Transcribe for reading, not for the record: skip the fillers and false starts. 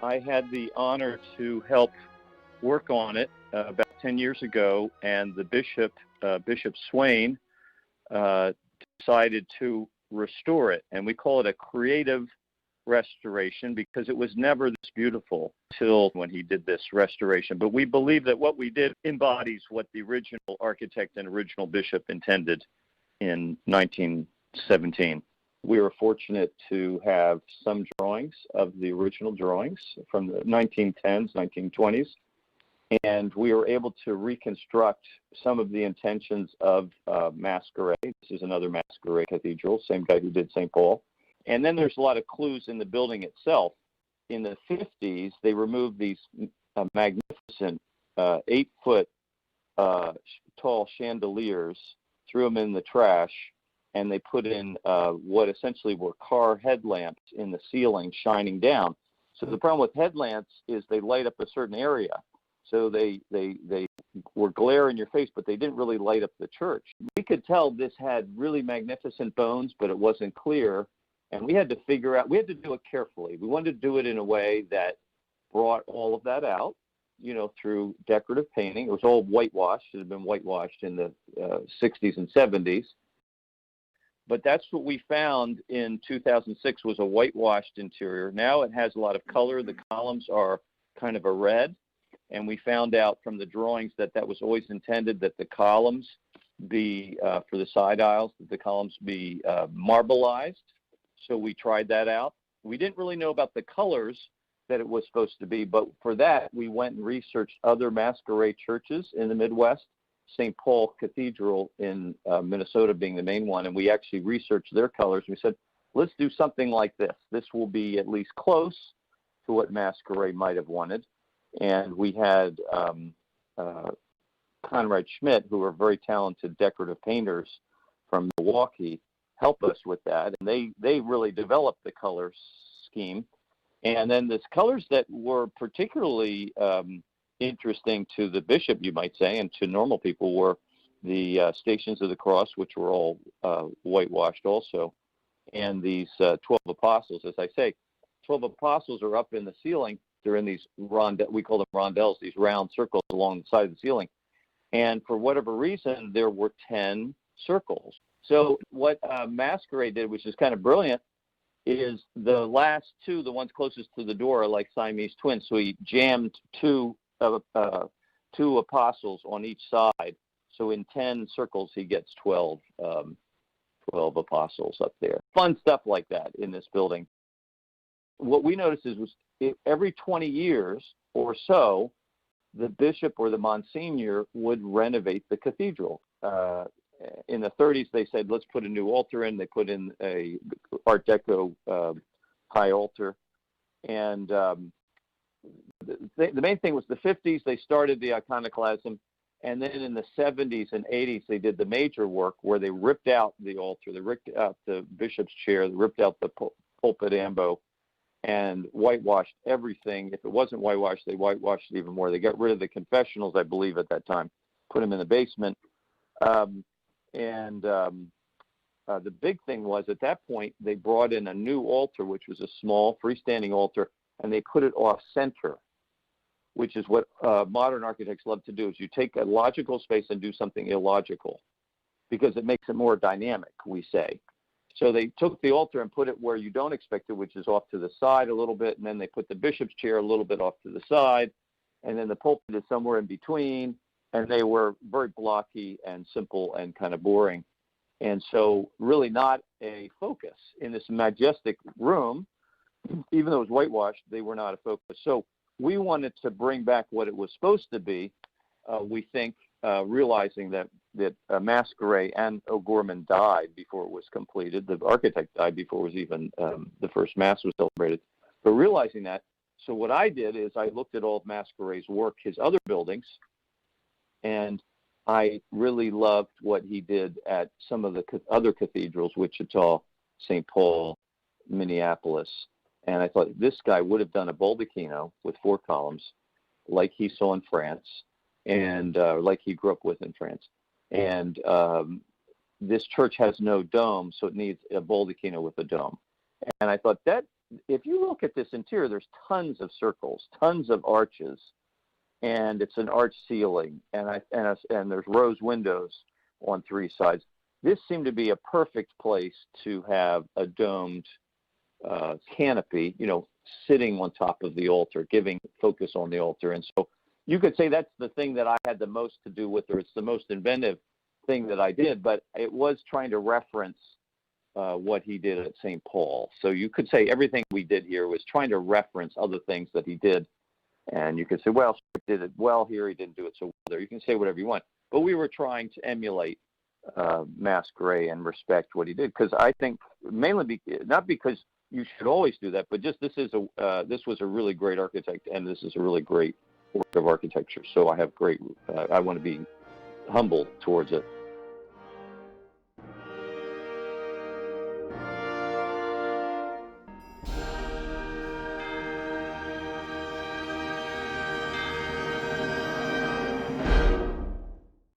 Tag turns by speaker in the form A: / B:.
A: I had the honor to help work on it about 10 years ago, and the Bishop Swain, decided to restore it. And we call it a creative restoration because it was never this beautiful till when he did this restoration. But we believe that what we did embodies what the original architect and original bishop intended in 1917. We were fortunate to have some drawings of the original drawings from the 1910s, 1920s, and we were able to reconstruct some of the intentions of Masquerade. This is another Masquerade cathedral, same guy who did St. Paul. And then there's a lot of clues in the building itself. In the 50s, they removed these magnificent 8-foot tall chandeliers, threw them in the trash, and they put in what essentially were car headlamps in the ceiling shining down. So the problem with headlamps is they light up a certain area. So they were glare in your face, but they didn't really light up the church. We could tell this had really magnificent bones, but it wasn't clear. And we had to figure out, we had to do it carefully. We wanted to do it in a way that brought all of that out, through decorative painting. It was all whitewashed. It had been whitewashed in the 60s and 70s. But that's what we found in 2006 was a whitewashed interior. Now it has a lot of color. The columns are kind of a red. And we found out from the drawings that was always intended that the columns be, for the side aisles, that the columns be marbleized. So we tried that out. We didn't really know about the colors that it was supposed to be, but for that, we went and researched other Masquerade churches in the Midwest, St. Paul Cathedral in Minnesota being the main one, and we actually researched their colors. We said, let's do something like this. This will be at least close to what Masquerade might have wanted. And we had Conrad Schmidt, who are very talented decorative painters from Milwaukee, help us with that. And they really developed the color scheme. And then the colors that were particularly interesting to the bishop, you might say, and to normal people were the Stations of the Cross, which were all whitewashed also, and these 12 apostles. As I say, 12 apostles are up in the ceiling. They're in these we call them rondelles, these round circles along the side of the ceiling. And for whatever reason, there were 10 circles. So what Masquerade did, which is kind of brilliant, is the last two, the ones closest to the door, are like Siamese twins. So he jammed two apostles on each side. So in 10 circles, he gets 12 apostles up there. Fun stuff like that in this building. What we noticed was every 20 years or so, the bishop or the Monsignor would renovate the cathedral. In the 30s, they said, let's put a new altar in. They put in a Art Deco high altar. And the main thing was the 50s, they started the iconoclasm. And then in the 70s and 80s, they did the major work where they ripped out the altar, they ripped out the bishop's chair, they ripped out the pulpit ambo, and whitewashed everything. If it wasn't whitewashed, they whitewashed it even more. They got rid of the confessionals, I believe, at that time, put them in the basement. The big thing was at that point, they brought in a new altar, which was a small freestanding altar, and they put it off center, which is what modern architects love to do, is you take a logical space and do something illogical because it makes it more dynamic, we say. So they took the altar and put it where you don't expect it, which is off to the side a little bit, and then they put the bishop's chair a little bit off to the side, and then the pulpit is somewhere in between, and they were very blocky and simple and kind of boring. And so really not a focus. In this majestic room, even though it was whitewashed, they were not a focus. So we wanted to bring back what it was supposed to be, we think, realizing that Masquerade and O'Gorman died before it was completed. The architect died before it was even the first Mass was celebrated. But realizing that, so what I did is I looked at all of Masquerade's work, his other buildings, and I really loved what he did at some of the other cathedrals, Wichita, St. Paul, Minneapolis. And I thought this guy would have done a baldacchino with 4 columns like he saw in France and like he grew up with in France. And this church has no dome, so it needs a baldacchino with a dome. And I thought that if you look at this interior, there's tons of circles, tons of arches, and it's an arch ceiling, and there's rose windows on three sides. This seemed to be a perfect place to have a domed canopy, sitting on top of the altar, giving focus on the altar. And so you could say that's the thing that I had the most to do with, or it's the most inventive thing that I did, but it was trying to reference what he did at St. Paul. So you could say everything we did here was trying to reference other things that he did. And you could say, well, he did it well here, he didn't do it so well there. You can say whatever you want. But we were trying to emulate Masquerade and respect what he did, because I think mainly not because you should always do that, but just this was a really great architect, and this is a really great work of architecture. So I want to be humble towards it.